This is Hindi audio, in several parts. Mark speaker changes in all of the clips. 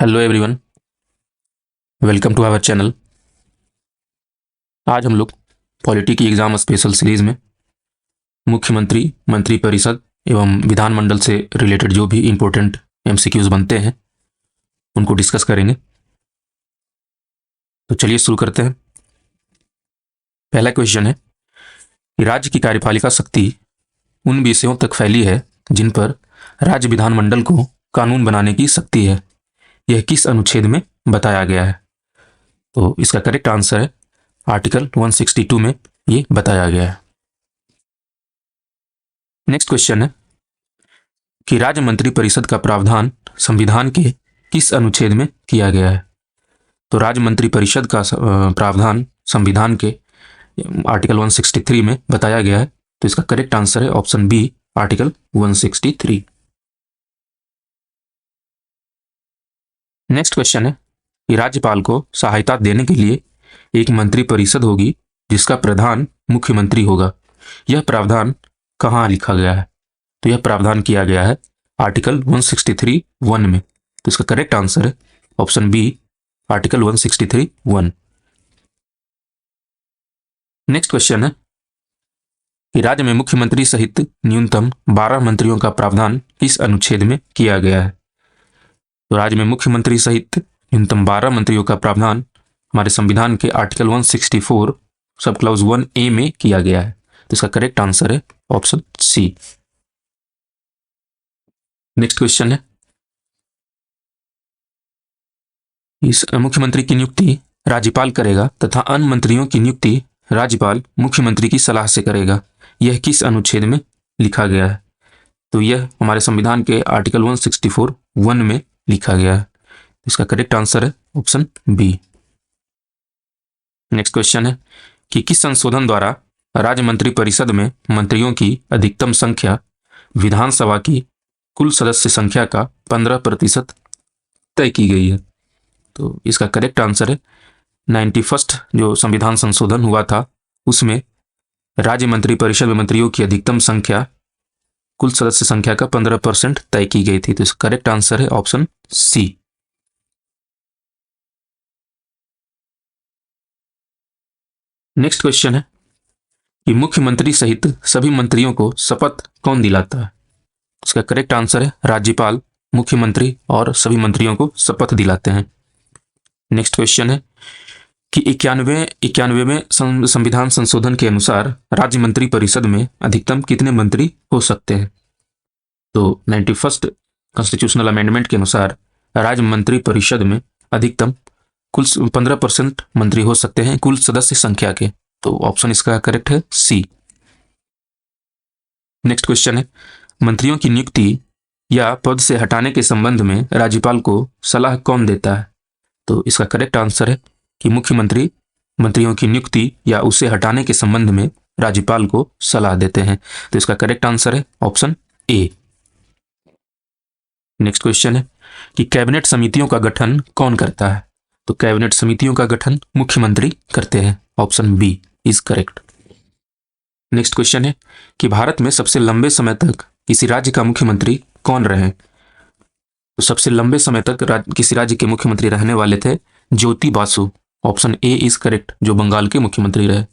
Speaker 1: Hello everyone, welcome to our channel. आज हम लोग पॉलिटी की एग्ज़ाम स्पेशल सीरीज़ में मुख्यमंत्री, मंत्री परिषद एवं विधानमंडल से रिलेटेड जो भी इम्पोर्टेंट एमसीक्यूज बनते हैं उनको डिस्कस करेंगे। तो चलिए शुरू करते हैं। पहला क्वेश्चन है कि राज्य की कार्यपालिका शक्ति उन विषयों तक फैली है जिन पर राज्य विधानमंडल को कानून बनाने की शक्ति है। यह किस अनुच्छेद में बताया गया है? तो इसका करेक्ट आंसर है आर्टिकल 162 में ये बताया गया है। नेक्स्ट क्वेश्चन है कि राज्य मंत्री परिषद का प्रावधान संविधान के किस अनुच्छेद में किया गया है? तो राज्य मंत्री परिषद का प्रावधान संविधान के आर्टिकल 163 में बताया गया है। तो इसका करेक्ट आंसर है option B, article 163। Next question है कि राज्यपाल को सहायता देने के लिए एक मंत्री परिषद होगी जिसका प्रधान मुख्यमंत्री होगा। यह प्रावधान कहाँ लिखा गया है? तो यह प्रावधान किया गया है आर्टिकल 163(1) में। तो इसका करेक्ट आंसर है option B, article 163(1). Next question है कि राज्य में मुख्यमंत्री सहित न्यूनतम 12 मंत्रियों का प्रावधान किस अनुच्छेद में किया गया है? तो राज्य में मुख्यमंत्री सहित न्यूनतम 12 मंत्रियों का प्रावधान हमारे संविधान के आर्टिकल 164 सब क्लॉज 1A में किया गया है। तो इसका करेक्ट आंसर है ऑप्शन सी। नेक्स्ट क्वेश्चन है इस मुख्यमंत्री की नियुक्ति राज्यपाल करेगा तथा अन्य मंत्रियों की नियुक्ति राज्यपाल मुख्यमंत्री की सलाह से करेगा। यह किस अनुच्छेद में लिखा गया है? तो यह हमारे संविधान के आर्टिकल 164(1) में लिखा गया है। इसका करेक्ट आंसर है ऑप्शन बी। नेक्स्ट क्वेश्चन है कि किस संशोधन द्वारा राज्य मंत्री परिषद में मंत्रियों की अधिकतम संख्या विधानसभा की कुल सदस्य संख्या का 15% तय की गई है? तो इसका करेक्ट आंसर है 91st जो संविधान संशोधन हुआ था उसमें राज्य मंत्री परिषद में मंत्रियों की अधिकतम संख्या कुल सदस्य संख्या का 15% तय की गई थी। तो इसका करेक्ट आंसर है ऑप्शन सी। नेक्स्ट क्वेश्चन है कि मुख्यमंत्री सहित सभी मंत्रियों को शपथ कौन दिलाता है? इसका करेक्ट आंसर है राज्यपाल मुख्यमंत्री और सभी मंत्रियों को शपथ दिलाते हैं। नेक्स्ट क्वेश्चन है कि 91वें संविधान संशोधन के अनुसार राज्य मंत्री परिषद में अधिकतम कितने मंत्री हो सकते हैं? तो 91st कॉन्स्टिट्यूशनल अमेंडमेंट के अनुसार राज्य मंत्री परिषद में अधिकतम कुल 15% मंत्री हो सकते हैं कुल सदस्य संख्या के। तो ऑप्शन इसका करेक्ट है सी। नेक्स्ट क्वेश्चन है मंत्रियों की नियुक्ति या पद से हटाने के संबंध में राज्यपाल को सलाह कौन देता है? तो इसका करेक्ट आंसर है कि मुख्यमंत्री मंत्रियों की नियुक्ति या उसे हटाने के संबंध में राज्यपाल को सलाह देते हैं। तो इसका करेक्ट आंसर है ऑप्शन ए। नेक्स्ट क्वेश्चन है कि कैबिनेट समितियों का गठन कौन करता है? तो कैबिनेट समितियों का गठन मुख्यमंत्री करते हैं। Option B is correct. Next question है कि भारत में सबसे लंबे समय तक किसी राज्य का मुख्यमंत्री कौन रहे? तो सबसे लंबे समय तक किसी राज्य के मुख्यमंत्री रहने वाले थे Jyoti Basu. Option A is correct, जो बंगाल के मुख्यमंत्री रहे।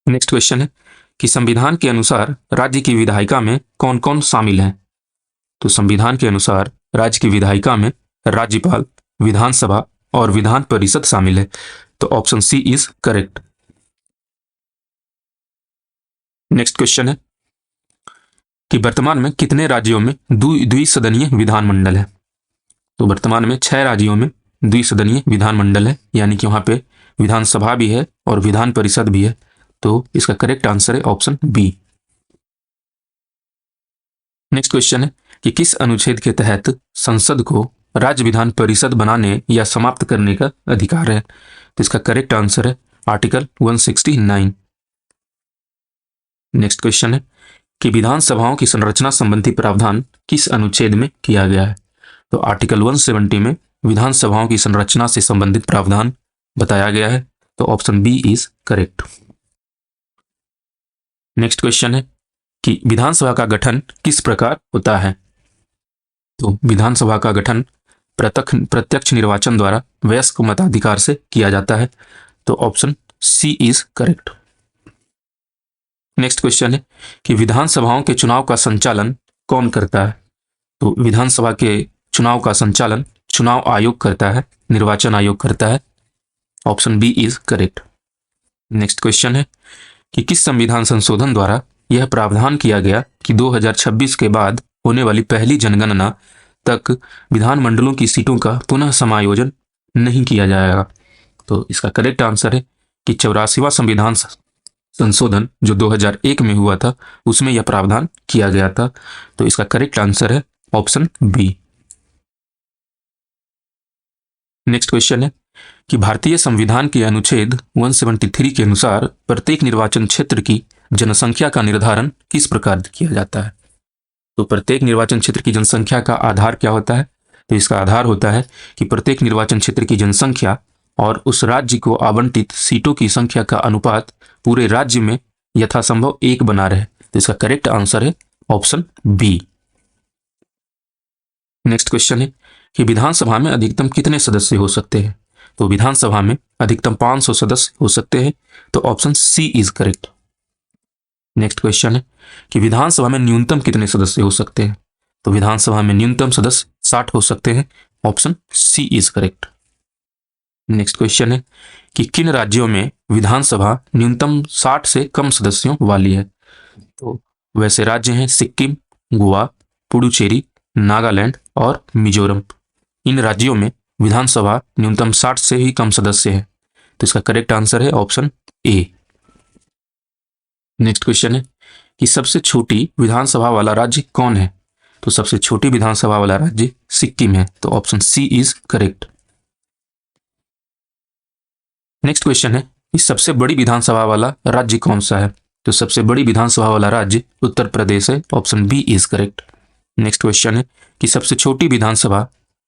Speaker 1: नेक्स्ट क्वेश्चन है कि संविधान के अनुसार राज्य की विधायिका में कौन कौन शामिल हैं? तो संविधान के अनुसार राज्य की विधायिका में राज्यपाल, विधानसभा और विधान परिषद शामिल है। तो option C is correct. Next question है कि वर्तमान में कितने राज्यों में द्विसदनीय विधानमंडल है? तो वर्तमान में 6 राज्यों में द्विसदनीय विधानमंडल है, यानी कि वहां पे विधानसभा भी है और विधान परिषद भी है। तो इसका करेक्ट आंसर है ऑप्शन बी। नेक्स्ट क्वेश्चन है कि किस अनुच्छेद के तहत संसद को राज्य विधान परिषद बनाने या समाप्त करने का अधिकार है? तो इसका करेक्ट आंसर है आर्टिकल 169। नेक्स्ट क्वेश्चन है कि विधानसभाओं की संरचना संबंधी प्रावधान किस अनुच्छेद में किया गया है? तो आर्टिकल 170 में विधानसभाओं की संरचना से संबंधित प्रावधान बताया गया है। तो option B is correct. Next question है कि विधानसभा का गठन किस प्रकार होता है? तो विधानसभा का गठन प्रत्यक्ष निर्वाचन द्वारा वयस्क मताधिकार से किया जाता है। तो option C is correct. Next question है कि विधानसभाओं के चुनाव का संचालन कौन करता है? तो विधानसभा के चुनाव का संचालन चुनाव आयोग करता है, निर्वाचन आयोग करता है। Option B is correct. Next question है कि किस संविधान संशोधन द्वारा यह प्रावधान किया गया कि 2026 के बाद होने वाली पहली जनगणना तक विधानमंडलों की सीटों का पुनः समायोजन नहीं किया जाएगा? तो इसका करेक्ट आंसर है कि 84वां संविधान संशोधन जो 2001 में हुआ था उसमें यह प्रावधान किया गया था। तो इसका करेक्ट आंसर है ऑप्शन बी। नेक्स्ट क्वेश्चन है कि भारतीय संविधान के अनुच्छेद 173 के अनुसार प्रत्येक निर्वाचन क्षेत्र की जनसंख्या का निर्धारण किस प्रकार किया जाता है? तो प्रत्येक निर्वाचन क्षेत्र की जनसंख्या का आधार क्या होता है? तो इसका आधार होता है कि प्रत्येक निर्वाचन क्षेत्र की जनसंख्या और उस राज्य को आवंटित सीटों की संख्या का अनुपात पूरे राज्य में यथासंभव 1 बना रहे। तो इसका करेक्ट आंसर है ऑप्शन बी। नेक्स्ट क्वेश्चन है कि विधानसभा में अधिकतम कितने सदस्य हो सकते हैं? तो विधानसभा में अधिकतम 500 सदस्य हो सकते हैं। तो option C is correct. Next question है कि विधानसभा में न्यूनतम कितने सदस्य हो सकते हैं? तो विधानसभा में न्यूनतम सदस्य 60 हो सकते हैं। Option C is correct. Next question है कि किन राज्यों में विधानसभा न्यूनतम 60 से कम सदस्यों वाली है? तो वैसे राज्य हैं सिक्किम, गोवा, पुडुचेरी, नागालैंड और मिजोरम। इन राज्यों में विधानसभा न्यूनतम 60 से ही कम सदस्य है। तो इसका करेक्ट आंसर है ऑप्शन ए। नेक्स्ट क्वेश्चन है कि सबसे छोटी विधानसभा वाला राज्य कौन है? तो सबसे छोटी विधानसभा वाला राज्य सिक्किम है। तो option C is correct. Next question है कि सबसे बड़ी विधानसभा वाला राज्य कौन सा है? तो सबसे बड़ी विधानसभा वाला राज्य उत्तर प्रदेश है। Option B is correct. Next question है कि सबसे छोटी विधानसभा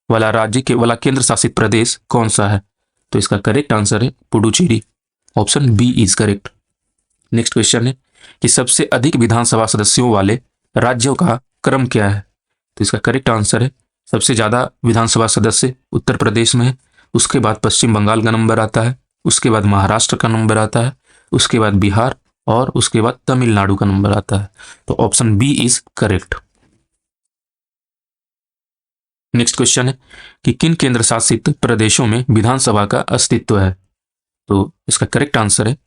Speaker 1: वाला राज्य वाला केंद्र शासित प्रदेश कौन सा है? तो इसका करेक्ट आंसर है Puducherry. Option B is correct. Next question है कि सबसे अधिक विधानसभा सदस्यों वाले राज्यों का क्रम क्या है? तो इसका करेक्ट आंसर है सबसे ज्यादा विधानसभा सदस्य उत्तर प्रदेश में है, उसके बाद पश्चिम बंगाल का नंबर आता है, उसके बाद महाराष्ट्र का नंबर आता है, उसके बाद बिहार और उसके बाद तमिलनाडु का नंबर आता है। तो option B is correct. Next question है कि किन केंद्र शासित प्रदेशों में विधानसभा का अस्तित्व है? तो इसका करेक्ट आंसर है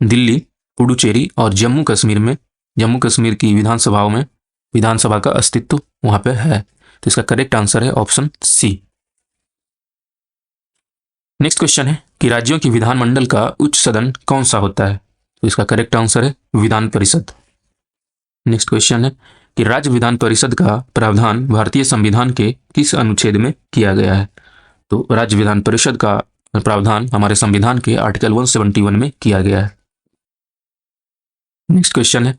Speaker 1: दिल्ली, पुडुचेरी और जम्मू कश्मीर में। जम्मू कश्मीर की विधानसभाओं में विधानसभा का अस्तित्व वहां पे है। तो इसका करेक्ट आंसर है ऑप्शन सी। नेक्स्ट क्वेश्चन है कि राज्यों की विधानमंडल का उच्च सदन कौन सा होता है? तो इसका करेक्ट आंसर है विधान परिषद। नेक्स्ट क्वेश्चन है कि राज्य विधान परिषद का प्रावधान भारतीय संविधान के किस अनुच्छेद में किया गया है? तो राज्य विधान परिषद का प्रावधान हमारे संविधान के आर्टिकल 171 में किया गया है। नेक्स्ट क्वेश्चन है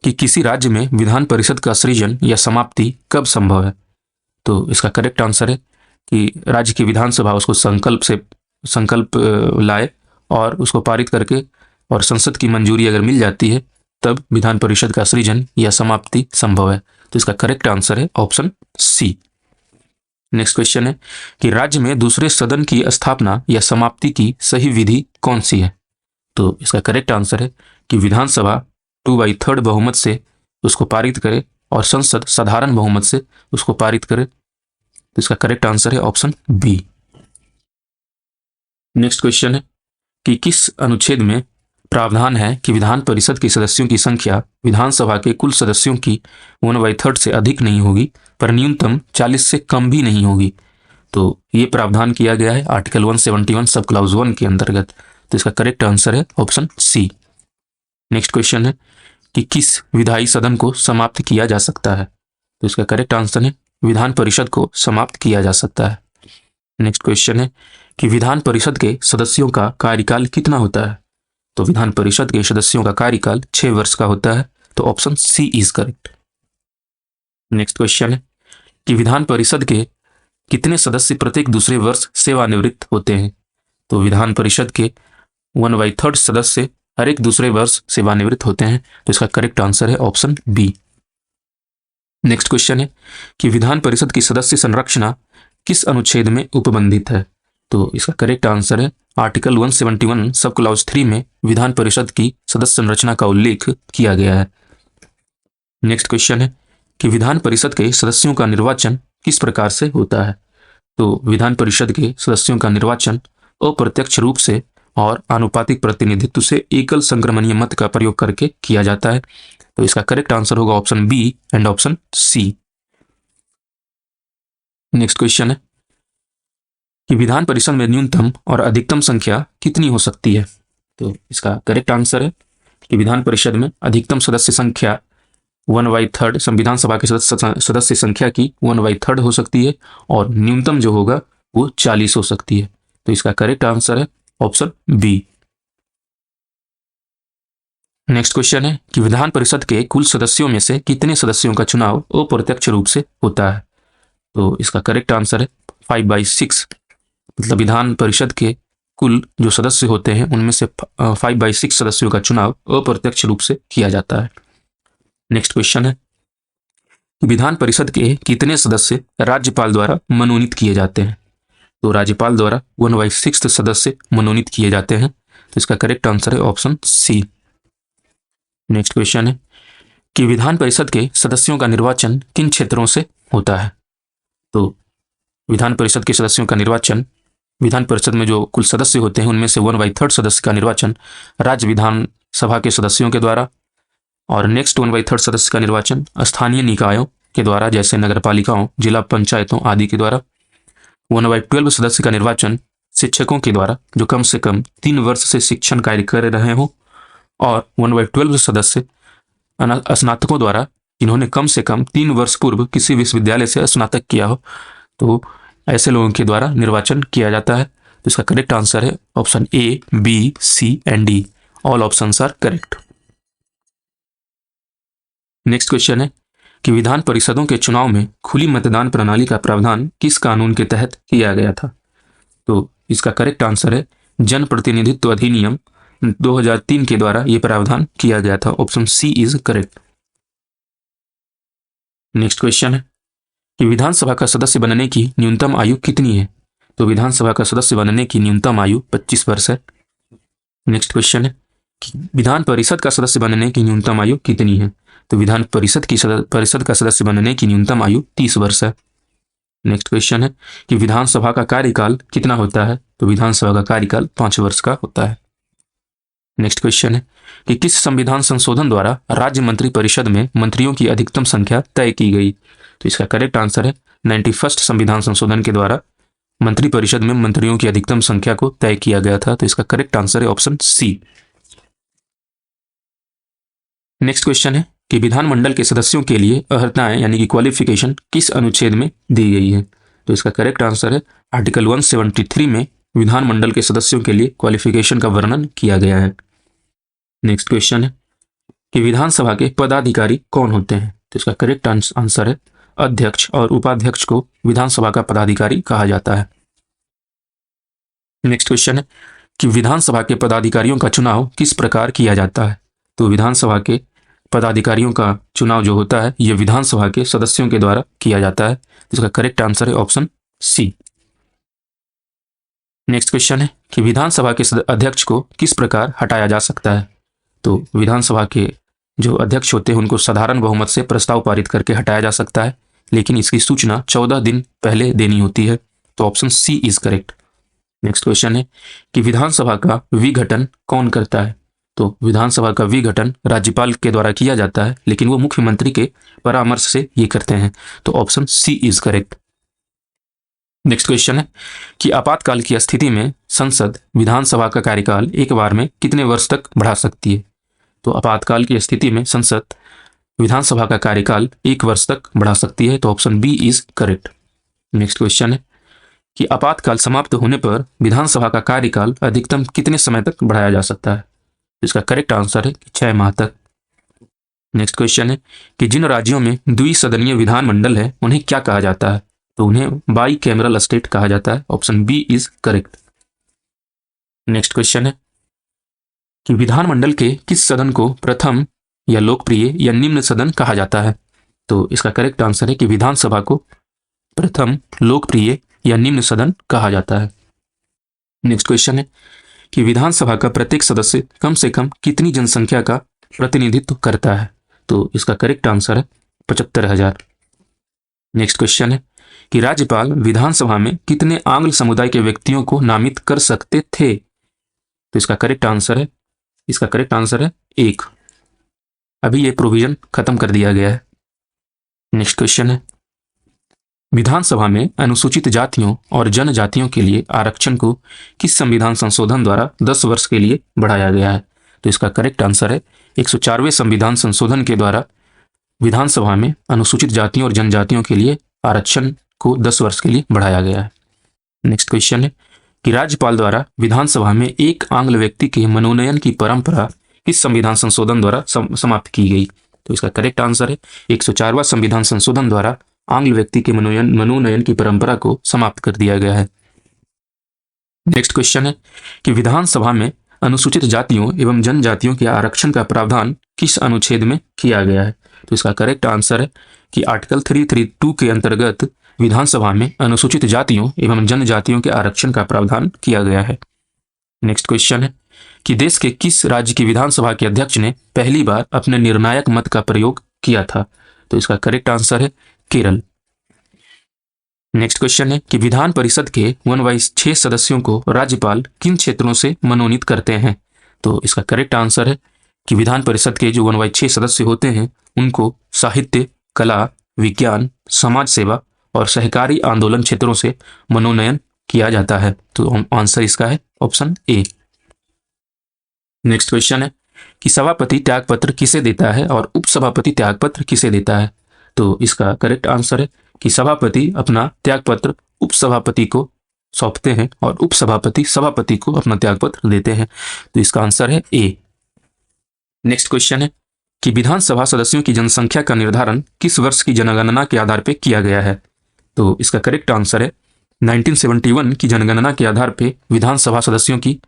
Speaker 1: कि किसी राज्य में विधान परिषद का सृजन या समाप्ति कब संभव है? तो इसका करेक्ट आंसर है कि राज्य की विधानसभा उसको संकल्प लाए और उसको पारित करके और संसद की मंजूरी अगर मिल जाती है तब विधान परिषद का सृजन या समाप्ति संभव है। तो इसका करेक्ट आंसर है ऑप्शन सी। नेक्स्ट क्वेश्चन है कि राज्य में दूसरे सदन की स्थापना या समाप्ति की सही विधि कौन सी है? तो इसका करेक्ट आंसर है कि विधानसभा 2/3 बहुमत से उसको पारित करे और संसद साधारण बहुमत से उसको पारित करे। तो इसका करेक्ट आंसर है ऑप्शन बी। नेक्स्ट क्वेश्चन है कि किस अनुच्छेद में प्रावधान है कि विधान परिषद के सदस्यों की संख्या विधानसभा के कुल सदस्यों की 1/3 से अधिक नहीं होगी पर न्यूनतम 40 से कम भी नहीं होगी? तो ये प्रावधान किया गया है आर्टिकल 171 सब क्लाउज 1 के अंतर्गत। तो इसका करेक्ट आंसर है ऑप्शन सी। नेक्स्ट क्वेश्चन है कि किस विधायी सदन को समाप्त किया जा सकता है? तो इसका करेक्ट आंसर है विधान परिषद को समाप्त किया जा सकता है। नेक्स्ट क्वेश्चन है कि विधान परिषद के सदस्यों का कार्यकाल कितना होता है? तो विधान परिषद के सदस्यों का कार्यकाल 6 वर्ष का होता है। तो option C is correct. Next question है कि विधान परिषद के कितने सदस्य प्रत्येक दूसरे वर्ष सेवानिवृत्त होते हैं? तो विधान परिषद के 1/3 सदस्य हर एक दूसरे वर्ष सेवानिवृत्त होते हैं। तो इसका करेक्ट आंसर है ऑप्शन बी। नेक्स्ट क्वेश्चन है कि विधान परिषद की सदस्य संरचना किस अनुच्छेद में उपबंधित है? तो इसका करेक्ट आंसर है आर्टिकल 171 सब क्लॉज 3 में विधान परिषद की सदस्य संरचना का उल्लेख किया गया है। नेक्स्ट क्वेश्चन है कि विधान परिषद के सदस्यों का निर्वाचन किस प्रकार से होता है? तो विधान परिषद के सदस्यों का निर्वाचन अप्रत्यक्ष रूप से और आनुपातिक प्रतिनिधित्व से एकल संक्रमणीय मत का प्रयोग करके किया जाता है। तो इसका करेक्ट आंसर होगा option B and option C. Next question है कि विधान परिषद में न्यूनतम और अधिकतम संख्या कितनी हो सकती है? तो इसका करेक्ट आंसर है कि विधान परिषद में अधिकतम सदस्य संख्या 1/3 संविधान सभा के सदस्य संख्या की 1/3 हो सकती है और न्यूनतम जो होगा वो 40 हो सकती है। तो इसका करेक्ट आंसर है ऑप्शन बी। नेक्स्ट क्वेश्चन है कि विधान परिषद के कुल सदस्यों में से कितने सदस्यों का चुनाव अप्रत्यक्ष रूप से होता है? तो इसका करेक्ट आंसर है 5/6। मतलब विधान परिषद के कुल जो सदस्य होते हैं उनमें से 5/6 सदस्यों का चुनाव अप्रत्यक्ष रूप से किया जाता है। नेक्स्ट क्वेश्चन है विधान परिषद के कितने सदस्य राज्यपाल द्वारा मनोनीत किए जाते हैं? तो राज्यपाल द्वारा 1/6 सदस्य मनोनीत किए जाते हैं। तो इसका करेक्ट आंसर है ऑप्शन सी। नेक्स्ट क्वेश्चन है कि विधान परिषद के सदस्यों का निर्वाचन किन क्षेत्रों से होता है? तो विधान परिषद के सदस्यों का निर्वाचन, विधान परिषद में जो कुल सदस्य होते हैं उनमें से 1/3 सदस्य का निर्वाचन राज्य विधान सभा के सदस्यों के द्वारा, और नेक्स्ट 1/3 सदस्य का निर्वाचन स्थानीय निकायों के द्वारा जैसे नगरपालिकाओं, जिला पंचायतों आदि के द्वारा। 1/12 सदस्य का निर्वाचन शिक्षकों के द्वारा जो कम से कम 3 वर्ष से शिक्षण कार्य कर रहे हों, और 1/12 सदस्य स्नातकों द्वारा जिन्होंने कम से कम 3 वर्ष पूर्व किसी विश्वविद्यालय से स्नातक किया हो, तो ऐसे लोगों के द्वारा निर्वाचन किया जाता है। तो इसका करेक्ट आंसर है option A, B, C and D. All options are correct. Next question है कि विधान परिषदों के चुनाव में खुली मतदान प्रणाली का प्रावधान किस कानून के तहत किया गया था? तो इसका करेक्ट आंसर है जन प्रतिनिधित्व अधिनियम 2003 के द्वारा यह प्रावधान किया गया था। Option C is correct. Next question है कि विधानसभा का सदस्य बनने की न्यूनतम आयु कितनी है? तो विधानसभा का सदस्य बनने की न्यूनतम आयु 25 वर्ष है। नेक्स्ट क्वेश्चन है कि विधान परिषद का सदस्य बनने की न्यूनतम आयु कितनी है? तो विधान परिषद का सदस्य बनने की न्यूनतम आयु 30 वर्ष है। नेक्स्ट क्वेश्चन है कि विधानसभा का कार्यकाल कितना होता है? तो विधानसभा का कार्यकाल 5 वर्ष का होता है। नेक्स्ट क्वेश्चन है कि किस संविधान संशोधन द्वारा राज्य मंत्री परिषद में मंत्रियों की अधिकतम संख्या तय की गई? तो इसका करेक्ट आंसर है 91 संविधान संशोधन के द्वारा मंत्री परिषद में मंत्रियों की अधिकतम संख्या को तय किया गया था। तो इसका करेक्ट आंसर है ऑप्शन सी। नेक्स्ट क्वेश्चन है कि विधानमंडल के सदस्यों के लिए अर्हताएं यानी कि क्वालिफिकेशन किस अनुच्छेद में दी गई है? तो इसका करेक्ट आंसर है आर्टिकल 173 में विधानमंडल के सदस्यों के लिए क्वालिफिकेशन का वर्णन किया गया है। नेक्स्ट क्वेश्चन है कि विधानसभा के पदाधिकारी कौन होते हैं? तो इसका करेक्ट आंसर है अध्यक्ष और उपाध्यक्ष को विधानसभा का पदाधिकारी कहा जाता है। नेक्स्ट क्वेश्चन है कि विधानसभा के पदाधिकारियों का चुनाव किस प्रकार किया जाता है? तो विधानसभा के पदाधिकारियों का चुनाव जो होता है यह विधानसभा के सदस्यों के द्वारा किया जाता है। इसका करेक्ट आंसर है ऑप्शन सी। नेक्स्ट क्वेश्चन है कि विधानसभा के अध्यक्ष को किस प्रकार हटाया जा सकता है? तो विधानसभा के जो अध्यक्ष होते हैं उनको साधारण बहुमत से प्रस्ताव पारित करके हटाया जा सकता है, लेकिन इसकी सूचना 14 दिन पहले देनी होती है। तो option C is correct. Next question है कि विधानसभा का विघटन कौन करता है? तो विधानसभा का विघटन राज्यपाल के द्वारा किया जाता है, लेकिन वो मुख्यमंत्री के परामर्श से ये करते हैं। तो option C is correct. Next question है कि आपातकाल की स्थिति में संसद विधानसभा का कार्यकाल एक बार में कितने वर्ष तक बढ़ा सकती है? तो आपातकाल की स्थिति में संसद विधानसभा का कार्यकाल 1 वर्ष तक बढ़ा सकती है। तो option B is correct. Next question है कि आपातकाल समाप्त होने पर विधानसभा का कार्यकाल अधिकतम कितने समय तक बढ़ाया जा सकता है? इसका करेक्ट आंसर है 6 माह तक। नेक्स्ट क्वेश्चन है कि जिन राज्यों में द्विसदनीय विधानमंडल है उन्हें क्या कहा जाता है? तो उन्हें बाई कैमरल स्टेट कहा जाता है। Option B is correct. Next question है कि विधानमंडल के किस सदन को प्रथम या लोकप्रिय या निम्न सदन कहा जाता है? तो इसका करेक्ट आंसर है कि विधानसभा को प्रथम, लोकप्रिय या निम्न सदन कहा जाता है? नेक्स्ट क्वेश्चन है कि विधानसभा का प्रत्येक सदस्य कम से कम कितनी जनसंख्या का प्रतिनिधित्व करता है? तो इसका करेक्ट आंसर है 75,000। नेक्स्ट क्वेश्चन है कि राज्यपाल विधानसभा में कितने आंग्ल समुदाय के व्यक्तियों को नामित कर सकते थे? तो इसका करेक्ट आंसर है 1। अभी ये प्रोविजन खत्म कर दिया गया है। नेक्स्ट क्वेश्चन है विधानसभा में अनुसूचित जातियों और जनजातियों के लिए आरक्षण को किस संविधान संशोधन द्वारा 10 वर्ष के लिए बढ़ाया गया है? तो इसका करेक्ट आंसर है 104वें संविधान संशोधन के द्वारा विधानसभा में अनुसूचित जातियों और जनजातियों के लिए आरक्षण को 10 वर्ष के लिए बढ़ाया गया है। नेक्स्ट क्वेश्चन है कि राज्यपाल द्वारा विधानसभा में एक आंग्ल व्यक्ति के मनोनयन की परंपरा किस संविधान संशोधन द्वारा समाप्त की गई? तो इसका करेक्ट आंसर है 104वां संविधान संशोधन द्वारा आंग्ल व्यक्ति के मनोनयन की परंपरा को समाप्त कर दिया गया है। नेक्स्ट क्वेश्चन है कि विधानसभा में अनुसूचित जातियों एवं जनजातियों के आरक्षण का प्रावधान किस अनुच्छेद में किया गया है? तो इसका करेक्ट आंसर है कि आर्टिकल 332 के अंतर्गत विधानसभा में अनुसूचित जातियों एवं जनजातियों के आरक्षण का प्रावधान किया गया है। नेक्स्ट क्वेश्चन है कि देश के किस राज्य की विधानसभा के अध्यक्ष ने पहली बार अपने निर्णायक मत का प्रयोग किया था? तो इसका करेक्ट आंसर है केरल। नेक्स्ट क्वेश्चन है कि विधान परिषद के 1/6 सदस्यों को राज्यपाल किन क्षेत्रों से मनोनीत करते हैं? तो इसका करेक्ट आंसर है कि विधान परिषद के जो 1/6 सदस्य होते हैं उनको साहित्य, कला, विज्ञान, समाज सेवा और सहकारी आंदोलन क्षेत्रों से मनोनयन किया जाता है। तो आंसर इसका है ऑप्शन ए। नेक्स्ट क्वेश्चन है कि सभापति त्यागपत्र किसे देता है और उपसभापति त्यागपत्र किसे देता है? तो इसका करेक्ट आंसर है कि सभापति अपना त्यागपत्र उपसभापति को सौंपते हैं और उपसभापति सभापति को अपना त्यागपत्र देते हैं। तो इसका आंसर है ए। नेक्स्ट क्वेश्चन है कि विधानसभा सदस्यों की जनसंख्या का निर्धारण किस वर्ष की जनगणना के आधार पर किया गया है? तो इसका करेक्ट आंसर है 1971 की जनगणना के आधार पर विधानसभा सदस्यों की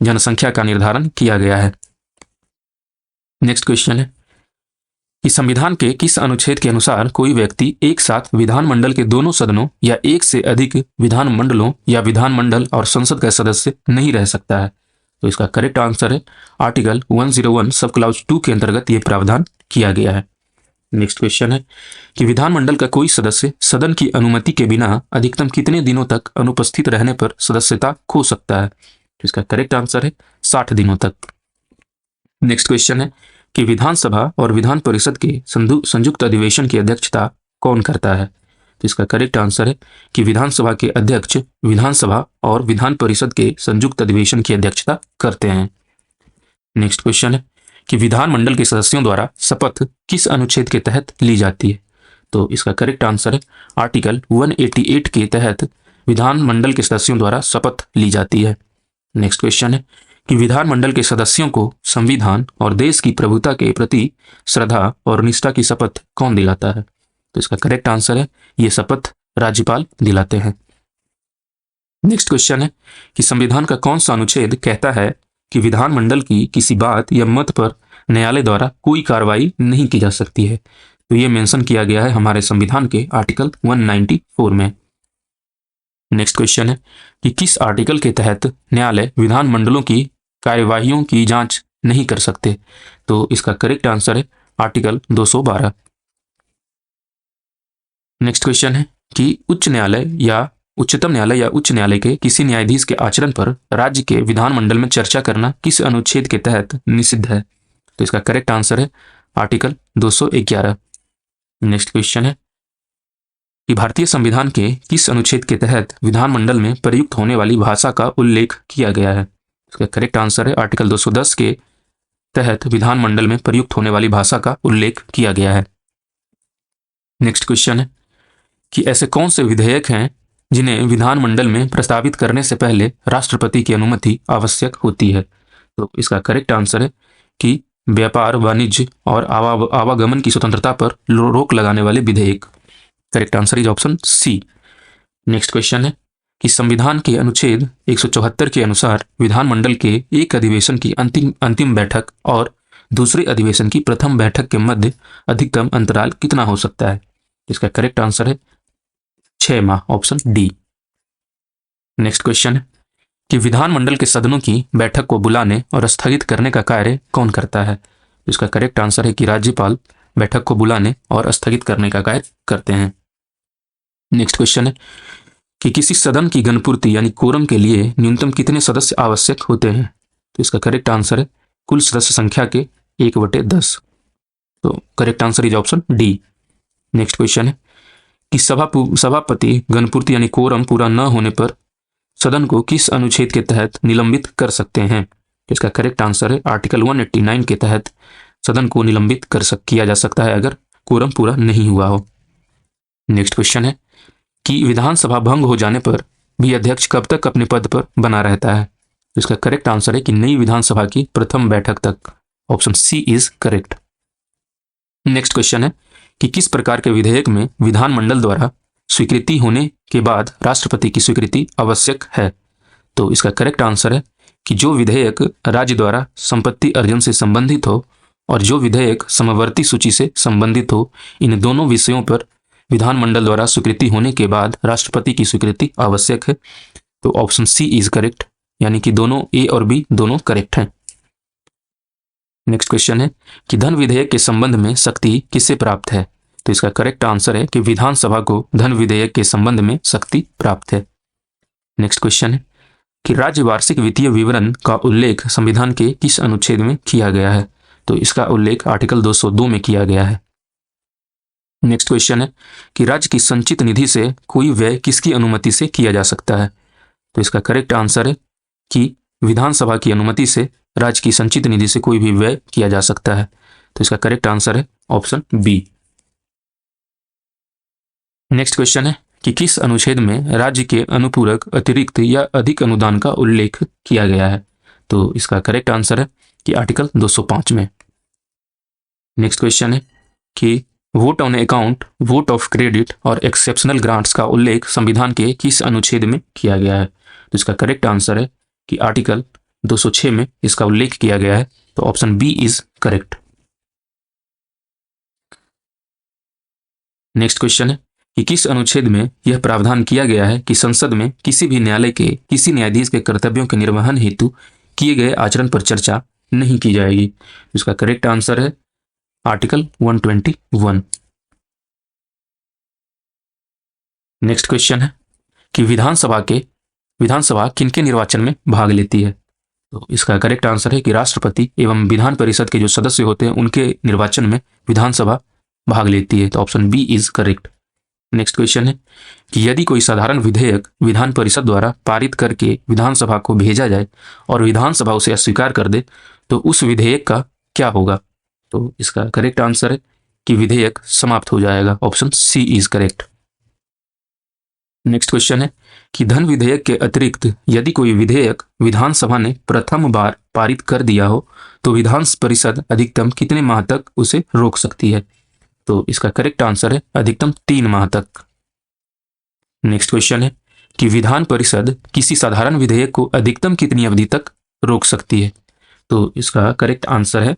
Speaker 1: जनसंख्या का निर्धारण किया गया है। नेक्स्ट क्वेश्चन है कि संविधान के किस अनुच्छेद के अनुसार कोई व्यक्ति एक साथ विधानमंडल के दोनों सदनों या एक से अधिक विधानमंडलों या विधानमंडल और संसद का सदस्य नहीं रह सकता है? तो इसका करेक्ट आंसर है आर्टिकल 101 सब क्लॉज 2 के अंतर्गत यह प्रावधान किया गया है। नेक्स्ट क्वेश्चन है कि विधानमंडल का कोई सदस्य सदन की अनुमति के बिना अधिकतम कितने दिनों तक अनुपस्थित रहने पर सदस्यता खो सकता है? तो इसका करेक्ट आंसर है 60 दिनों तक। नेक्स्ट क्वेश्चन है कि विधानसभा और विधान परिषद के संयुक्त अधिवेशन की अध्यक्षता कौन करता है? तो इसका करेक्ट आंसर है कि विधानसभा के अध्यक्ष विधानसभा और विधान परिषद के संयुक्त अधिवेशन की अध्यक्षता करते हैं। नेक्स्ट क्वेश्चन है कि विधानमंडल के सदस्यों द्वारा शपथ किस अनुच्छेद के तहत ली जाती है? तो इसका करेक्ट आंसर है आर्टिकल 188 के तहत विधानमंडल के सदस्यों द्वारा शपथ ली जाती है। नेक्स्ट क्वेश्चन है कि विधानमंडल के सदस्यों को संविधान और देश की प्रभुता के प्रति श्रद्धा और निष्ठा की शपथ कौन दिलाता है? तो इसका करेक्ट आंसर है ये शपथ राज्यपाल दिलाते हैं। नेक्स्ट क्वेश्चन है कि संविधान का कौन सा अनुच्छेद कहता है कि विधानमंडल की किसी बात या मत पर न्यायालय द्वारा कोई कार्रवाई नहीं की जा सकती है? तो ये मेंशन किया गया है हमारे संविधान के आर्टिकल 194 में। नेक्स्ट क्वेश्चन है कि किस आर्टिकल के तहत न्यायालय विधानमंडलों की कार्यवाहियों की जांच नहीं कर सकते? तो इसका करेक्ट आंसर है आर्टिकल 212। नेक्स्ट क्वेश्चन है कि उच्चतम न्यायालय या उच्च न्यायालय के किसी न्यायाधीश के आचरण पर राज्य के विधानमंडल में चर्चा करना किस अनुच्छेद के तहत निषिद्ध है? तो इसका करेक्ट आंसर है आर्टिकल 211। नेक्स्ट क्वेश्चन है कि भारतीय संविधान के किस अनुच्छेद के तहत विधानमंडल में प्रयुक्त होने वाली भाषा का उल्लेख किया गया है? इसका करेक्ट आंसर है आर्टिकल 210 के तहत विधानमंडल में प्रयुक्त होने वाली भाषा का उल्लेख किया गया है। नेक्स्ट क्वेश्चन है कि ऐसे कौन से विधेयक हैं जिन्हें विधानमंडल में प्रस्तावित करने से पहले राष्ट्रपति की अनुमति आवश्यक होती है? तो इसका करेक्ट आंसर है कि व्यापार, वाणिज्य और आवागमन की स्वतंत्रता पर रोक लगाने वाले विधेयक। Correct answer is option C. Next question है कि संविधान के अनुच्छेद 174 के अनुसार विधानमंडल के एक अधिवेशन की अंतिम बैठक और दूसरे अधिवेशन की प्रथम बैठक के मध्य अधिकतम अंतराल कितना हो सकता है? इसका करेक्ट आंसर है 6 माह, ऑप्शन डी। नेक्स्ट क्वेश्चन है कि विधानमंडल के सदनों की बैठक को बुलाने और स्थगित करने का कार्य कौन करता है? इसका करेक्ट आंसर है कि राज्यपाल बैठक को बुलाने और स्थगित करने का कार्य करते हैं। नेक्स्ट क्वेश्चन है कि किसी सदन की गणपूर्ति यानी कोरम के लिए न्यूनतम कितने सदस्य आवश्यक होते हैं? तो इसका करेक्ट आंसर है कुल सदस्य संख्या के 1/10। तो correct answer is option D. Next question है कि सभापति गणपूर्ति यानी कोरम पूरा न होने पर सदन को किस अनुच्छेद के तहत निलंबित कर सकते हैं? इसका करेक्ट आंसर है आर्टिकल 189 के तहत सदन को निलंबित किया जा सकता है अगर कोरम पूरा नहीं हुआ हो। नेक्स्ट क्वेश्चन है कि विधानसभा भंग हो जाने पर भी अध्यक्ष कब तक अपने पद पर बना रहता है? इसका करेक्ट आंसर है कि नई विधानसभा की प्रथम बैठक तक। Option C is correct. Next question है कि किस प्रकार के विधेयक में विधानमंडल द्वारा स्वीकृति होने के बाद राष्ट्रपति की स्वीकृति आवश्यक है? तो इसका करेक्ट आंसर है कि जो विधेयक राज्य द्वारा संपत्ति अर्जन से संबंधित हो और जो विधेयक समवर्ती सूची से संबंधित हो, इन दोनों विषयों पर विधानमंडल द्वारा स्वीकृति होने के बाद राष्ट्रपति की स्वीकृति आवश्यक है। तो ऑप्शन सी इज करेक्ट, यानी कि दोनों ए और बी दोनों करेक्ट हैं। नेक्स्ट क्वेश्चन है कि धन विधेयक के संबंध में शक्ति किससे प्राप्त है? तो इसका करेक्ट आंसर है कि विधानसभा को धन विधेयक के संबंध में शक्ति प्राप्त है। नेक्स्ट क्वेश्चन है कि राज्य वार्षिक वित्तीय विवरण का उल्लेख संविधान के किस अनुच्छेद में किया गया है? तो इसका उल्लेख आर्टिकल 202 में किया गया है। नेक्स्ट क्वेश्चन है कि राज्य की संचित निधि से कोई व्यय किसकी अनुमति से किया जा सकता है? तो इसका करेक्ट आंसर है कि विधानसभा की अनुमति से राज्य की संचित निधि से कोई भी व्यय किया जा सकता है। तो इसका करेक्ट आंसर है ऑप्शन बी। नेक्स्ट क्वेश्चन है कि किस अनुच्छेद में राज्य के अनुपूरक अतिरिक्त या अधिक अनुदान का उल्लेख किया गया है? तो इसका करेक्ट आंसर है कि आर्टिकल 205 में। नेक्स्ट क्वेश्चन है कि vote on account, vote of credit और एक्सेप्शनल ग्रांट्स का उल्लेख संविधान के किस अनुच्छेद में किया गया है? तो इसका करेक्ट आंसर है कि आर्टिकल 206 में इसका उल्लेख किया गया है। तो option B is correct. Next question है कि किस अनुच्छेद में यह प्रावधान किया गया है कि संसद में किसी भी न्यायालय के किसी न्यायाधीश के कर्तव्यों के निर्वहन हेतु किए गए आचरण पर चर्चा नहीं की जाएगी? इसका करेक्ट आंसर है आर्टिकल 121। नेक्स्ट क्वेश्चन है कि विधानसभा किनके निर्वाचन में भाग लेती है? तो इसका करेक्ट आंसर है कि राष्ट्रपति एवं विधान परिषद के जो सदस्य होते हैं उनके निर्वाचन में विधानसभा भाग लेती है। तो option B is correct. Next question है कि यदि कोई साधारण विधेयक विधान परिषद द्वारा पारित करके विधानसभा को भेजा जाए और विधानसभा उसे अस्वीकार कर दे तो उस विधेयक का क्या होगा? तो इसका करेक्ट आंसर है कि विधेयक समाप्त हो जाएगा। Option C is correct. Next question है कि धन विधेयक के अतिरिक्त यदि कोई विधेयक विधानसभा ने प्रथम बार पारित कर दिया हो तो विधान परिषद अधिकतम कितने माह तक उसे रोक सकती है? तो इसका करेक्ट आंसर है अधिकतम 3 माह तक। नेक्स्ट क्वेश्चन है कि विधान परिषद किसी साधारण विधेयक को अधिकतम कितनी अवधि तक रोक सकती है? तो इसका करेक्ट आंसर है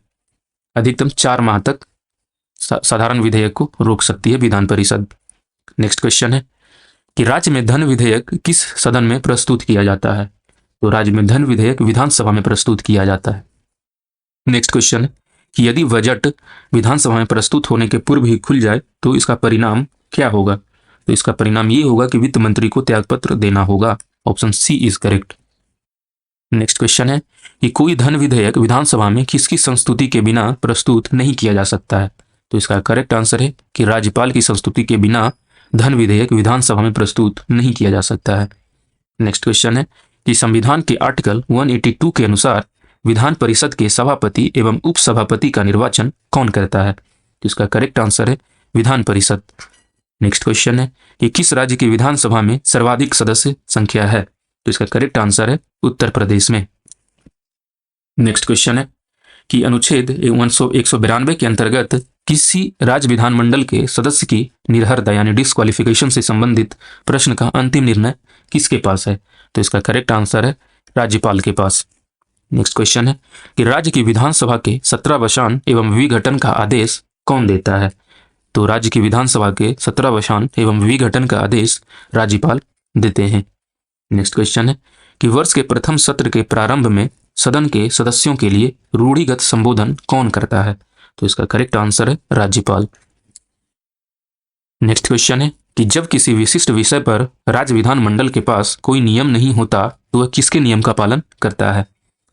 Speaker 1: अधिकतम 4 माह तक साधारण विधेयक को रोक सकती है विधान परिषद। नेक्स्ट क्वेश्चन है कि राज्य में धन विधेयक किस सदन में प्रस्तुत किया जाता है? तो राज्य में धन विधेयक विधानसभा में प्रस्तुत किया जाता है। नेक्स्ट क्वेश्चन है कि यदि बजट विधानसभा में प्रस्तुत होने के पूर्व ही खुल जाए तो इसका परिणाम क्या होगा? तो इसका परिणाम ये होगा कि वित्त मंत्री को त्यागपत्र देना होगा। Option C is correct. Next question है कि कोई धन विधेयक विधानसभा में किसकी संस्तुति के बिना प्रस्तुत नहीं किया जा सकता है? तो इसका करेक्ट आंसर है कि राज्यपाल की संस्तुति के बिना धन विधेयक विधानसभा में प्रस्तुत नहीं किया जा सकता है। नेक्स्ट क्वेश्चन है कि संविधान के आर्टिकल 182 के अनुसार विधान परिषद के सभापति एवं उपसभापति का निर्वाचन कौन करता है? तो इसका करेक्ट आंसर है विधान परिषद। नेक्स्ट क्वेश्चन है कि किस राज्य की विधानसभा में सर्वाधिक सदस्य संख्या है? तो इसका करेक्ट आंसर है उत्तर प्रदेश में। नेक्स्ट क्वेश्चन है कि अनुच्छेद 192 के अंतर्गत किसी राज्य विधानमंडल के सदस्य की निर्हरता यानी डिस्क्वालिफिकेशन से संबंधित प्रश्न का अंतिम निर्णय किसके पास है? तो इसका करेक्ट आंसर है राज्यपाल के पास। नेक्स्ट क्वेश्चन है कि राज्य की विधानसभा के 17वां एवं विघटन का आदेश कौन देता है? तो राज्य की विधानसभा के 17वां एवं विघटन का आदेश राज्यपाल देते हैं। नेक्स्ट क्वेश्चन है कि वर्ष के प्रथम सत्र के प्रारंभ में सदन के सदस्यों के लिए रूढ़िगत संबोधन कौन करता है? तो इसका करेक्ट आंसर है राज्यपाल। नेक्स्ट क्वेश्चन है कि जब किसी विशिष्ट विषय पर राज्य विधानमंडल के पास कोई नियम नहीं होता तो वह किसके नियम का पालन करता है?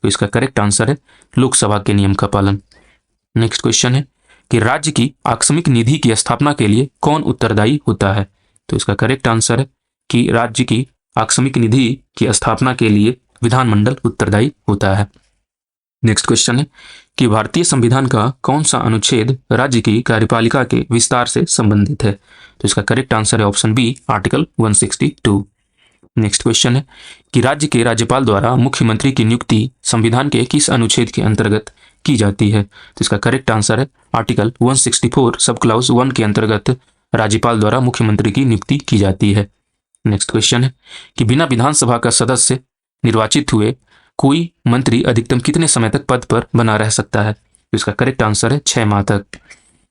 Speaker 1: तो इसका करेक्ट आंसर है लोकसभा के नियम का पालन। नेक्स्ट क्वेश्चन है कि राज्य की आकस्मिक निधि की स्थापना के लिए कौन उत्तरदायी होता है? तो इसका करेक्ट आंसर है कि राज्य की आकस्मिक निधि की स्थापना के लिए विधानमंडल उत्तरदायी होता है। नेक्स्ट क्वेश्चन है कि भारतीय संविधान का कौन सा अनुच्छेद राज्य की कार्यपालिका के विस्तार से संबंधित है? तो इसका करेक्ट आंसर है option B, article 162। Next question है कि राज्य के राज्यपाल द्वारा मुख्यमंत्री की नियुक्ति संविधान के किस अनुच्छेद के अंतर्गत की जाती है? तो इसका करेक्ट आंसर है आर्टिकल 164 सब क्लॉज 1 के अंतर्गत राज्यपाल द्वारा मुख्यमंत्री की नियुक्ति की जाती है। नेक्स्ट क्वेश्चन है कि बिना विधानसभा का सदस्य निर्वाचित हुए कोई मंत्री अधिकतम कितने समय तक पद पर बना रह सकता है? तो इसका करेक्ट आंसर है 6 माह तक।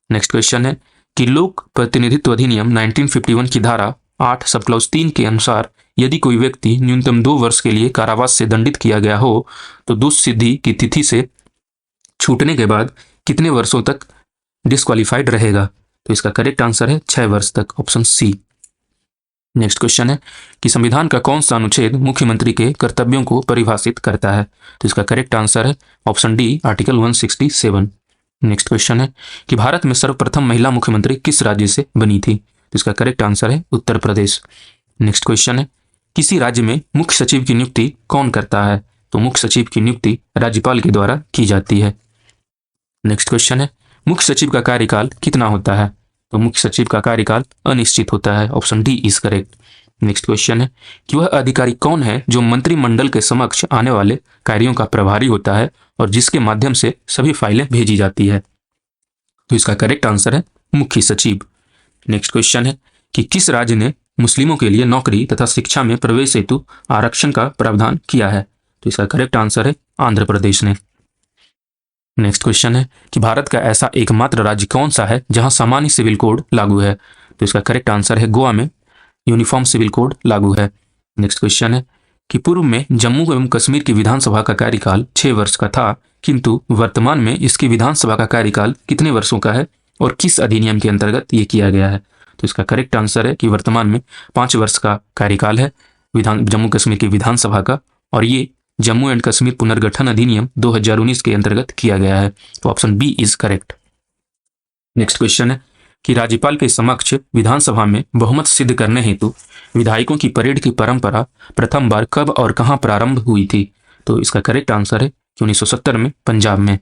Speaker 1: नेक्स्ट क्वेश्चन है कि लोक प्रतिनिधित्व अधिनियम 1951 की धारा 8 सब क्लॉज 3 के अनुसार यदि कोई व्यक्ति न्यूनतम 2 वर्ष के लिए कारावास से दंडित किया गया हो तो दोष सिद्धि की तिथि से छूटने के बाद कितने वर्षों तक डिस्क्वालिफाइड रहेगा? तो इसका करेक्ट आंसर है 6 वर्ष तक, ऑप्शन सी। नेक्स्ट क्वेश्चन है कि संविधान का कौन सा अनुच्छेद मुख्यमंत्री के कर्तव्यों को परिभाषित करता है? तो इसका करेक्ट आंसर है option D, article 167। Next question है कि भारत में सर्वप्रथम महिला मुख्यमंत्री किस राज्य से बनी थी? तो इसका करेक्ट आंसर है उत्तर प्रदेश। नेक्स्ट क्वेश्चन है किसी राज्य में मुख्य सचिव की नियुक्ति कौन करता है? तो मुख्य सचिव की नियुक्ति राज्यपाल के द्वारा की जाती है। नेक्स्ट क्वेश्चन है मुख्य सचिव का कार्यकाल कितना होता है? तो मुख्य सचिव का कार्यकाल अनिश्चित होता है, option D is correct. Next question है कि वह अधिकारी कौन है जो मंत्रिमंडल के समक्ष आने वाले कार्यों का प्रभारी होता है और जिसके माध्यम से सभी फाइलें भेजी जाती है? तो इसका करेक्ट आंसर है मुख्य सचिव। नेक्स्ट क्वेश्चन है कि किस राज्य ने मुस्लिमों के लिए नौकरी तथा शिक्षा में प्रवेश हेतु आरक्षण का प्रावधान किया है? तो इसका करेक्ट आंसर है आंध्र प्रदेश ने। नेक्स्ट क्वेश्चन है कि भारत का ऐसा एकमात्र राज्य कौन सा है जहां सामान्य सिविल कोड लागू है? तो इसका करेक्ट आंसर है गोवा में यूनिफॉर्म सिविल कोड लागू है। नेक्स्ट क्वेश्चन है कि पूर्व में जम्मू एवं कश्मीर की विधानसभा का कार्यकाल 6 वर्ष का था, किंतु वर्तमान में इसकी विधानसभा का कार्यकाल कितने वर्षों का है और किस अधिनियम के अंतर्गत ये किया गया है? तो इसका करेक्ट आंसर है कि वर्तमान में 5 वर्ष का कार्यकाल है जम्मू कश्मीर की विधानसभा का, और ये जम्मू एंड कश्मीर पुनर्गठन अधिनियम 2019 के अंतर्गत किया गया है। तो option B is correct. Next question है कि राज्यपाल के समक्ष विधानसभा में बहुमत सिद्ध करने हेतु विधायकों की परेड की परंपरा प्रथम बार कब और कहां प्रारंभ हुई थी? तो इसका करेक्ट आंसर है 1970 में पंजाब में।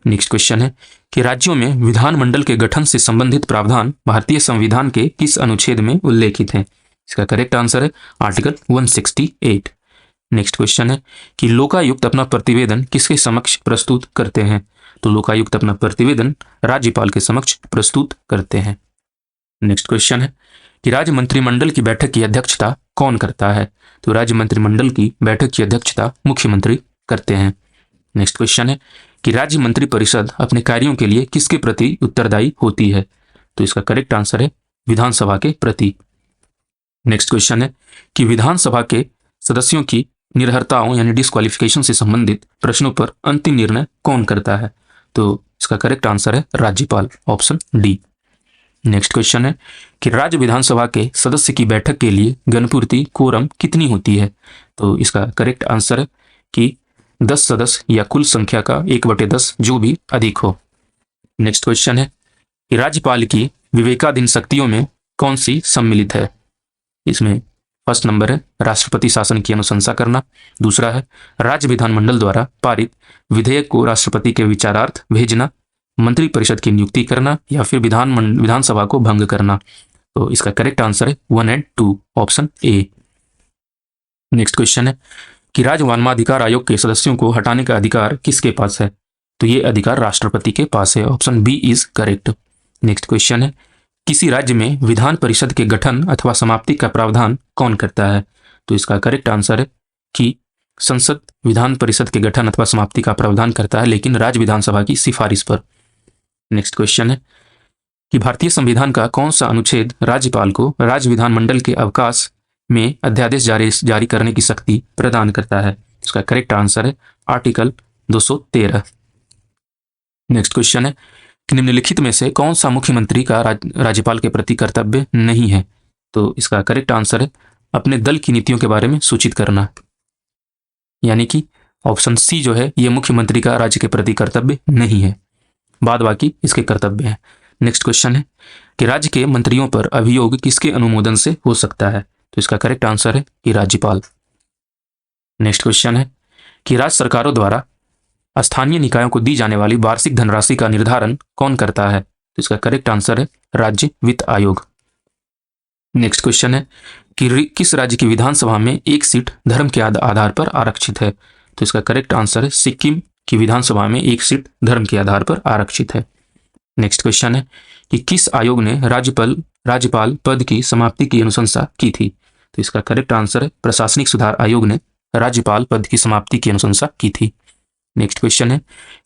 Speaker 1: नेक्स्ट क्वेश्चन है कि राज्यों में विधानमंडल के गठन से संबंधित प्रावधान भारतीय संविधान के किस अनुच्छेद में उल्लेखित हैं? इसका करेक्ट आंसर है आर्टिकल 168। नेक्स्ट क्वेश्चन है कि लोकायुक्त अपना प्रतिवेदन किसके समक्ष प्रस्तुत करते हैं? तो लोकायुक्त अपना प्रतिवेदन राज्यपाल के समक्ष प्रस्तुत करते हैं। नेक्स्ट क्वेश्चन है कि राज्य मंत्रिमंडल की बैठक की अध्यक्षता कौन करता है? तो राज्य मंत्रिमंडल की बैठक की अध्यक्षता मुख्यमंत्री करते हैं। नेक्स्ट क्वेश्चन है कि राज्य मंत्री परिषद अपने कार्यों के लिए किसके प्रति उत्तरदायी होती है? तो इसका करेक्ट आंसर है विधानसभा के प्रति। नेक्स्ट क्वेश्चन है कि विधानसभा के सदस्यों की निर्हरताओं यानी डिस्क्वालिफिकेशन से संबंधित प्रश्नों पर अंतिम निर्णय कौन करता है? तो इसका करेक्ट आंसर है राज्यपाल, ऑप्शन डी। नेक्स्ट क्वेश्चन है कि राज्य विधानसभा के सदस्य की बैठक के लिए गणपूर्ति कोरम कितनी होती है? तो इसका करेक्ट आंसर है कि 10 सदस्य या कुल संख्या का 1/10 जो भी अधिक हो। नेक्स्ट क्वेश्चन है कि राज्यपाल की विवेकाधीन शक्तियों में कौन सी सम्मिलित है? इसमें फर्स्ट नंबर है राष्ट्रपति शासन की अनुशंसा करना, दूसरा है राज्य विधानमंडल द्वारा पारित विधेयक को राष्ट्रपति के विचारार्थ भेजना, मंत्री परिषद की नियुक्ति करना, या फिर विधानसभा को भंग करना। तो इसका करेक्ट आंसर है 1 और 2, ऑप्शन ए। नेक्स्ट क्वेश्चन है कि राज्य मानवाधिकार आयोग के सदस्यों को हटाने का अधिकार किसके पास है? तो ये अधिकार राष्ट्रपति के पास है, option B is correct. Next question है किसी राज्य में विधान परिषद के गठन अथवा समाप्ति का प्रावधान कौन करता है? तो इसका करेक्ट आंसर है कि संसद विधान परिषद के गठन अथवा समाप्ति का प्रावधान करता है, लेकिन राज्य विधानसभा की सिफारिश पर। नेक्स्ट क्वेश्चन है कि भारतीय संविधान का कौन सा अनुच्छेद राज्यपाल को राज्य विधानमंडल के अवकाश में अध्यादेश जारी करने की शक्ति प्रदान करता है? इसका करेक्ट आंसर है आर्टिकल 213। नेक्स्ट क्वेश्चन है कि निम्नलिखित में से कौन सा मुख्यमंत्री का राज्यपाल के प्रति कर्तव्य नहीं है? तो इसका करेक्ट आंसर है अपने दल की नीतियों के बारे में सूचित करना, यानी कि ऑप्शन सी जो है ये मुख्यमंत्री का राज्य के प्रति कर्तव्य नहीं है, बाद बाकी इसके कर्तव्य हैं। नेक्स्ट क्वेश्चन है कि राज्य के मंत्रियों पर अभियोग किसके अनुमोदन से हो सकता है? तो इसका करेक्ट आंसर है कि राज्यपाल। नेक्स्ट क्वेश्चन है कि राज्य सरकारों द्वारा स्थानीय निकायों को दी जाने वाली वार्षिक धनराशि का निर्धारण कौन करता है? तो इसका करेक्ट आंसर है राज्य वित्त आयोग। नेक्स्ट क्वेश्चन है कि किस राज्य की विधानसभा में एक सीट धर्म के आधार पर आरक्षित है? तो इसका करेक्ट आंसर है सिक्किम की विधानसभा में एक सीट धर्म के आधार पर आरक्षित है। नेक्स्ट क्वेश्चन है कि किस आयोग ने राज्यपाल पद की समाप्ति की अनुशंसा की थी? तो इसका करेक्ट आंसर है प्रशासनिक सुधार आयोग ने राज्यपाल पद की समाप्ति की अनुशंसा की थी। नेक्स्ट क्वेश्चन है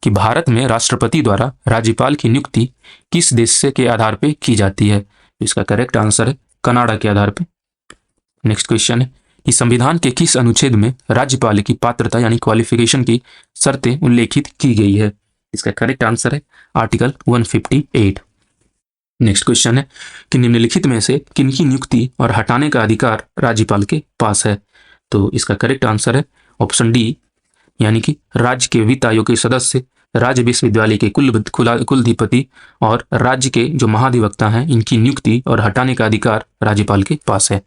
Speaker 1: कि भारत में राष्ट्रपति द्वारा राज्यपाल की नियुक्ति किस देश से के आधार पर की जाती है? तो इसका करेक्ट आंसर है कनाडा के आधार पर। नेक्स्ट क्वेश्चन है कि संविधान के किस अनुच्छेद में राज्यपाल की पात्रता यानी क्वालिफिकेशन की शर्तें उल्लेखित की गई है? इसका करेक्ट आंसर है आर्टिकल 158। नेक्स्ट क्वेश्चन है कि निम्नलिखित में से किनकी नियुक्ति और हटाने का अधिकार राज्यपाल के पास है? तो इसका करेक्ट आंसर है ऑप्शन डी, यानी कि राज्य के वित्त आयोग के सदस्य, राज्य विश्वविद्यालय के कुलधिपति और राज्य के जो महाधिवक्ता हैं इनकी नियुक्ति और हटाने का अधिकार राज्यपाल के पास है।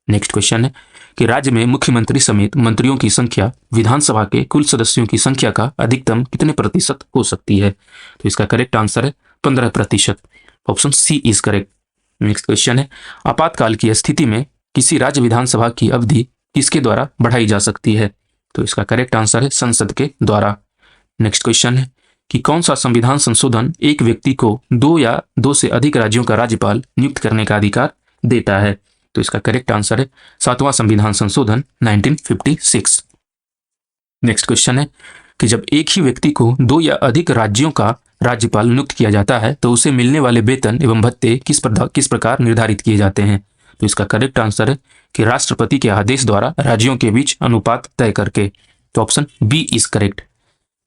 Speaker 1: नेक्स्ट क्वेश्चन है कि राज्य में मुख्यमंत्री समेत मंत्रियों की संख्या विधानसभा के कुल सदस्यों की संख्या का अधिकतम कितने प्रतिशत हो सकती है? तो इसका करेक्ट आंसर है 15%। Option C is correct. Next question है आपातकाल की स्थिति में किसी राज्य विधानसभा की अवधि किसके द्वारा बढ़ाई जा सकती है? तो इसका करेक्ट आंसर है संसद के द्वारा। नेक्स्ट क्वेश्चन है कि कौन सा संविधान संशोधन एक व्यक्ति को 2 या 2 से अधिक राज्यों का राज्यपाल नियुक्त करने का अधिकार देता है? तो इसका करेक्ट आंसर है 7वां संविधान संशोधन 1956। नेक्स्ट क्वेश्चन है कि जब एक ही व्यक्ति को 2 या अधिक राज्यों का राज्यपाल नियुक्त किया जाता है तो उसे मिलने वाले वेतन एवं भत्ते किस प्रकार निर्धारित किए जाते हैं? तो इसका करेक्ट आंसर है कि राष्ट्रपति के आदेश द्वारा राज्यों के बीच अनुपात तय करके। तो option B is correct.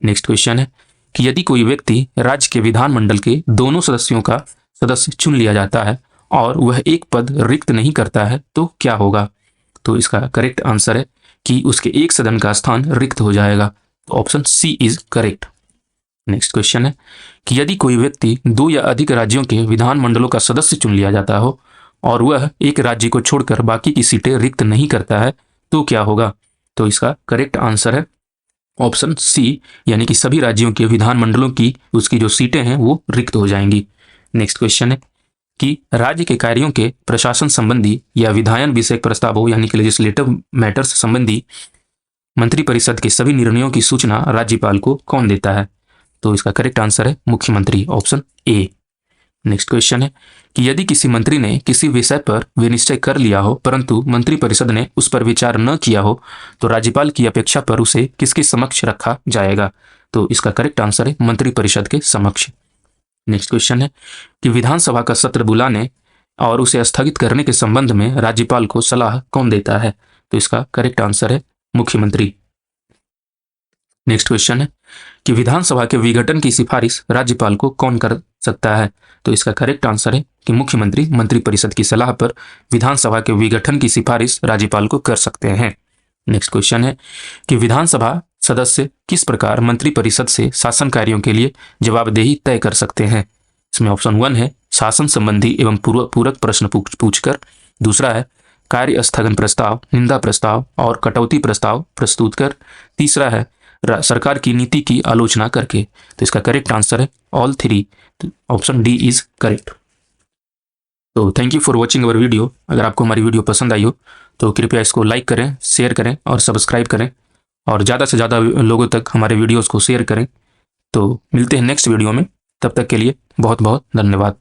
Speaker 1: Next question है कि यदि कोई व्यक्ति राज्य के विधानमंडल के दोनों सदस्यों का सदस्य चुन लिया जाता है और वह एक पद रिक्त नहीं करता है तो क्या होगा? तो इसका करेक्ट आंसर है कि उसके एक सदन का स्थान रिक्त हो जाएगा। तो option C is correct. Next question है कि यदि कोई व्यक्ति 2 या अधिक राज्यों के विधानमंडलों का सदस्य चुन लिया जाता हो और वह एक राज्य को छोड़कर बाकी की सीटें रिक्त नहीं करता है तो क्या होगा? तो इसका करेक्ट आंसर है ऑप्शन सी, यानी कि सभी राज्यों के विधानमंडलों की उसकी जो सीटें हैं वो रिक्त हो जाएंगी। नेक्स्ट क्वेश्चन है कि राज्य के कार्यों के प्रशासन संबंधी या विधायन विषयक प्रस्तावों यानी कि लेजिस्लेटिव मैटर्स संबंधी मंत्रिपरिषद के सभी निर्णयों की सूचना राज्यपाल को कौन देता है? तो इसका करेक्ट आंसर है मुख्यमंत्री, ऑप्शन ए। नेक्स्ट क्वेश्चन है कि यदि किसी मंत्री ने किसी विषय पर विनिश्चय कर लिया हो परंतु मंत्रिपरिषद ने उस पर विचार न किया हो तो राज्यपाल की अपेक्षा पर उसे किसके समक्ष रखा जाएगा? तो इसका करेक्ट आंसर है मंत्रिपरिषद के समक्ष। नेक्स्ट क्वेश्चन है कि विधानसभा का सत्र बुलाने और उसे स्थगित करने के संबंध में राज्यपाल को सलाह कौन देता है? तो इसका करेक्ट आंसर है मुख्यमंत्री। नेक्स्ट क्वेश्चन है कि विधानसभा के विघटन की सिफारिश राज्यपाल को कौन कर सकता है? तो इसका करेक्ट आंसर है कि मुख्यमंत्री मंत्रिपरिषद की सलाह पर विधानसभा के विघटन की सिफारिश राज्यपाल को कर सकते हैं। नेक्स्ट क्वेश्चन है कि विधानसभा सदस्य किस प्रकार मंत्रिपरिषद से शासन कार्यों के लिए जवाबदेही तय कर सकते हैं? इसमें ऑप्शन 1 है शासन संबंधी एवं पूरक प्रश्न पूछकर, दूसरा है कार्य स्थगन प्रस्ताव, निंदा प्रस्ताव और कटौती प्रस्ताव प्रस्तुत कर, तीसरा है सरकार की नीति की आलोचना करके। तो इसका करेक्ट आंसर है all 3, option D is correct. तो thank you for watching our video. अगर आपको हमारी वीडियो पसंद आई हो तो कृपया इसको लाइक करें, शेयर करें और सब्सक्राइब करें और ज़्यादा से ज़्यादा लोगों तक हमारे वीडियोस को शेयर करें। तो मिलते हैं नेक्स्ट वीडियो में, तब तक के लिए बहुत बहुत धन्यवाद।